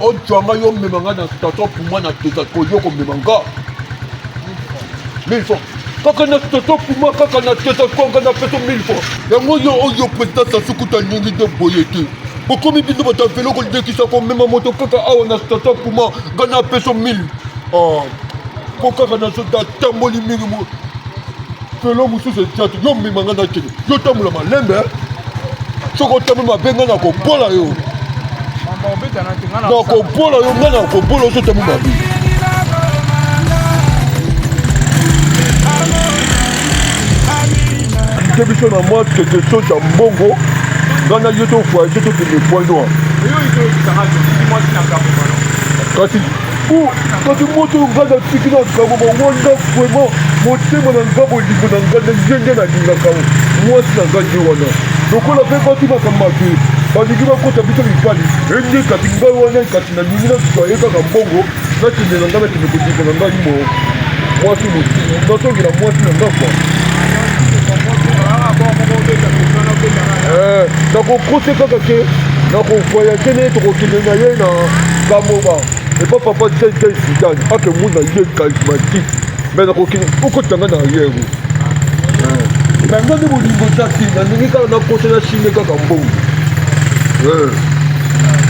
ojwanga yo memanga na station pour moi na tesako yo ko memanga 1000 francs kaka na station pour moi kaka na tesako nga na peso 1000 francs yango yo oyo président Sasukuta nyingi de boyete bokomi bino batavelo kolekisa komema moto kaka awa na station pour moi nga na peso 1000 po kaka na soda tamboli mingi mo felo mosusu etiatu yo memanga na kende yo tambola malembe soki otambi mabe nga na kobola yo nakobola yo nga na kobola oso otambi mabe te biso na mwa quelque chose ya mbongo nga na ye tovoyage tokende point noir kasi moto nga na tiki na ngambo mawanda vraiment motema na nga bolingo na nga na ndenge nalingaka mwasi na nga nde wana lokola mpe batimaka mabe balingi bakota biso mibali ende kati ngai wana kati nalingi natwaye kaka mbongo nakende na nga nakende kolinga na ngai mo mwasi nasongela mwasi na nga kwa nakokose kaka ke nakovoyage ne tokokende na ye na kamoba epa papa tete zidane ake muna ye charismatique me nakokende okotanga na yero nanga nde bolingo taki nalingi kaka nakose na chine kaka mbongo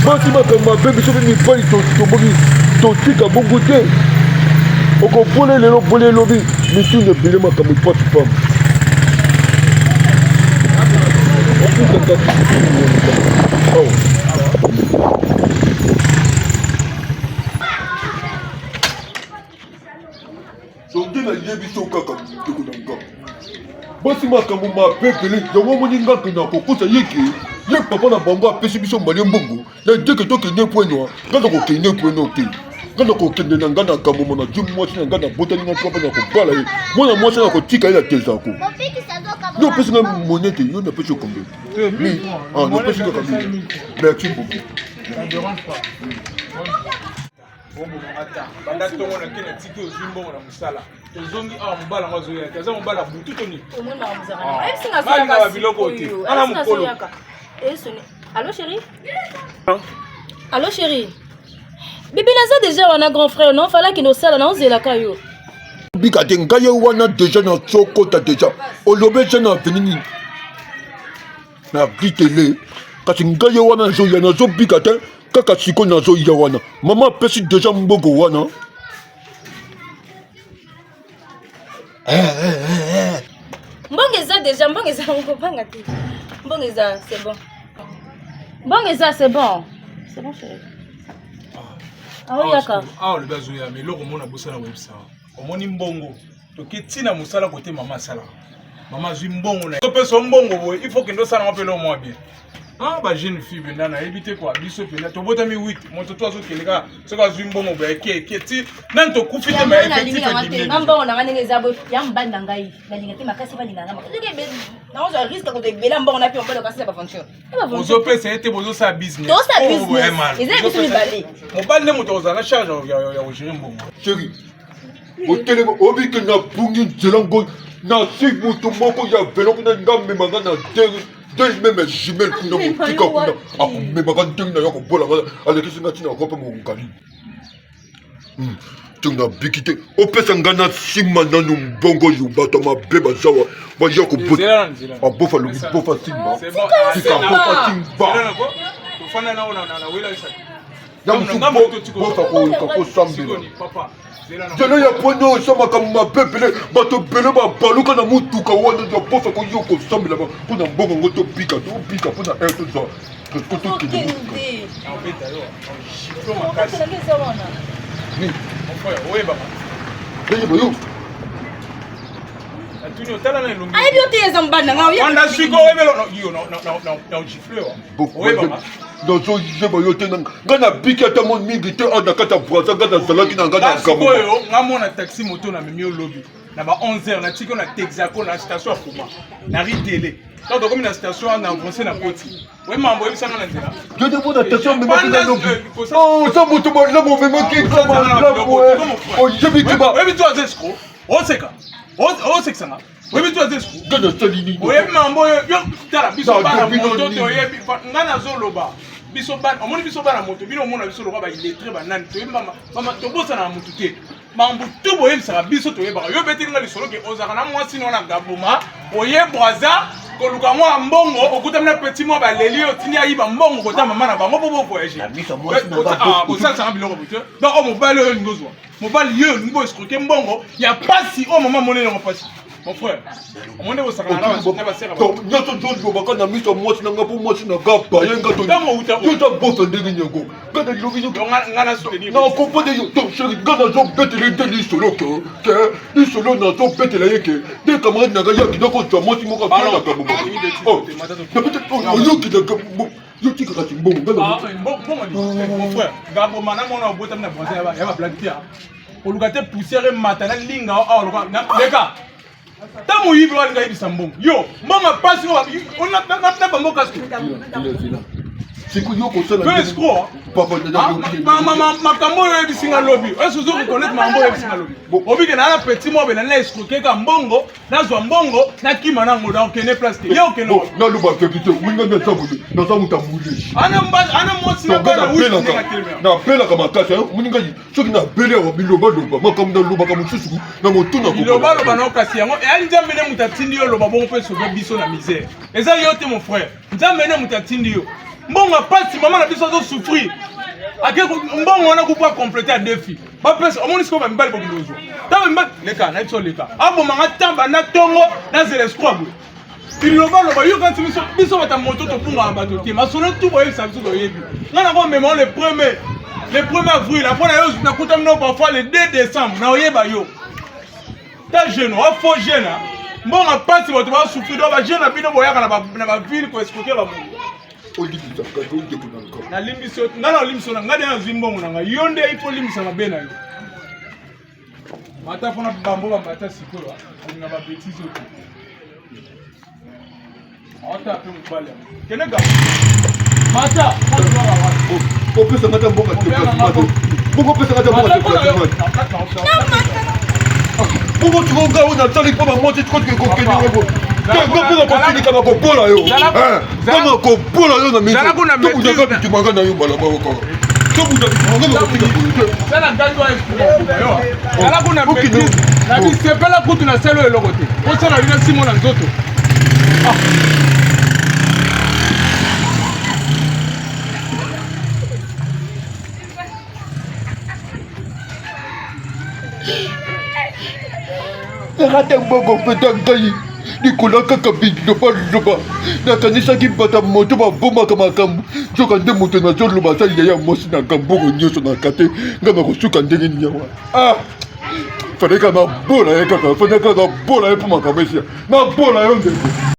basi makambo mabe biso mpe mibali toboki totika bongo te okobola lelo bola elobi mitune ebele makambo ipapipama sonde nayebi so kaka miteko na nga basi makambo mabe ebele yango omoni ngake na kokosa yeke ye papa na bango apesi biso mbali mbongo na ndeke tokende pwenwa nga na kokende pweno te nga na kokende na nga na kamoma na jumi mwasi na nga na botani nga papa na kobala ye mwana mwasi na kotika ye na tezako yo opesi nga mone te yo napesi yo kombe napesi kaka mili merci beaucoup banda tongo na kena tiki ozwi mbongo na mosala tozongi awa mobala ngo azoyaka aza mobala butu toni malinga babiloko te ana mokolo Allô chérie? Allô chérie? Bibi naza déjà wana grand frère non fallait qu'il nous sala na ozela kayo. Bika te ngaye wana déjà na sokota déjà. Olobe na venini. Na bitele. Kasi ngaye wana zo ya na zo bika te kaka siko na zo ya wana. Mama pesi déjà mbogo wana. Mbongeza déjà mbongeza ngopanga te. Mbongeza c'est bon. Mbongeza c'est bon. C'est bon chérie. Ah oui d'accord. Ah le bazoya mais loko mona bosana websa. Omoni mbongo. Toketina musala côté maman sala. Maman zui mbongo na. Topeso mbongo boy, il faut que ndo sala mapelo moi bien. Ah ba jeune fille benda na éviter quoi biso pena to botami 8 moto to azo keleka soka zui mbongo ba ke ti nan to kufite ma effectif mbongo na ngane ngezabo ya mbanda ngai nalinga te makasi balinga ngama ke be na ozo risque ko te bela mbongo na pi mbongo kasi ba fonction ozo pesa ete bozo sa business to sa business ezali biso ni balé mobali ne moto oza na charge ya gérer mbongo chérie hôtel obi que na bungi zelango na si moto moko ya velo kuna ngambe manga na terre même jumelle kuna motika kuna akumemaka ndenge na yo kobolanga alekisi nga ntina akope mokali ntongo na biki te opesa nga na nsima nanu mbongo oyo bato mabe bazawa baya kobota abofa lobi bofa nsima tika bofa simba ya mosu bofa kosambela zelo ya pono osamaka mabe ebele bato ebele babaluka na motuka wana ya bofa koyo kosambela mpona mbongo ngo tobika tobika mpona air toza ko tokende oyeba yo ayebi yo te eza mbanda nazoyeba yo te nga na biki ata mo mingi te na kati ya brasa nga nazalaki na nga na gamoyo nga mona taxi moto na memi olobi na ba 11h na tiki na texaco na station ya Fuma na ritele donc tokomi na station na avancé na koti we mambo oyebisanga na nzela yo te mona station memaki na lobi oza moto malamu omemaki malamu oyebi kiba oyebi to aza escro oseka osekisanga oyebi to aza escro nga nasali nini oyebi mambo yo tala biso bana moto te oyebi nga nazoloba biso ban omoni biso bana moto bino omona biso lokwa ba illettré banani toyeba mama tobosana na motu te mambo tu boyebisaka biso toyebaka yo beteli nga lisolo ke ozalaka na mwasi no na gaboma oyebwaza koluka mwa mbongo okutami na petit mwa baleli otindi ayiba mbongo kota mama na bango po bovoyage bosalaka biloko bote donc o mobali oyo olingi ozwa mobali yo olingi boescroke mbongo ya pasi o mama moneli yango pasi mon frère omone bosakana na basera nyonso tozobaka na miso mwasi nanga mpo mwasi nanga bayenga toyotabosa ndenge nyango ngana ngana soutenir nakopade yo to sheri nga nazobetela nde lisolo ke lisolo nazobetela ye ke nde camarade nanga yaki nakozwa mwasi moko apianaka oyokidaka yotikaka timbongo mon frère gaboma namona obotami na brazil ya bablaki te oluka te poussière emata na linga aoluka leka ta moyibi walinga yebisa mbongo yo mbongo pasi na bamboka makambo oyo oyebisinga lobi ese ozo reconnaître makambo oyo oyebisinga lobi obike na petit mo bena na escroquer ka mbongo nazwa mbongo nakima nango na okene place te ye okene naloba vérité winga naza muta muleshi ana mwasi napelaka makasi moninga soki nabele awa bilobaloba makambo nalobaka mosusu na motuna bilobaloba nao kasi yango eyali nzambe nde moto atindi yo loba bongo mpe sauve biso na misère eza yo te mon frère nzambe nde moto atindi yo mbongo pasi mama na biso azosouffrir ake mbongo wana kupa compléter à défi bapesa omoni sikoyo bamibali bokilozwa ta bamibali leka na biso leka abomanga tamba na tongo na zela escroc boye bilobaloba yo kanti biso bata moto topungaka bato te masolo tu boyebisa biso toyebi nga na komema le 1er avril apona yo nakutami no parfois le 2 décembre na oyeba yo ta jeune afo jeune mbongo pasi bato basouffrir do bajeune na bino boyaka na baville koescroquer bamongo nalimbisi nga na olimbisi na nga de nazwi mbongo na nga yo nde ifo limbisa mabe na yo mata mpona bambo bambata sikoyo alinga babétise ote aota mpe mobali kende ga mata opesanga ta mboka bongo opesanga ta mboka bongo tukonga oyo natali mpo bamoti tikotike kokenyango ngopena kotilikaka kopola yo mpona kopola yo na misotobuzaka bitumanga na yo mbala moko tobuza bitumanga na bisepela kutu na selo eloko te osala bino simo na nzoto erate mbongo mpeta ngai likolo kaka bilobaloba nakanisaki bata moto babomaka makambo soka nde moto nazoloba asali yaya mwasi na ngambongo nyonso naka te ngai nakosuka ndenge niyawa fandeka nabola ye kaka fandeka nabola ye mpo makambo esia nabola yo ndeko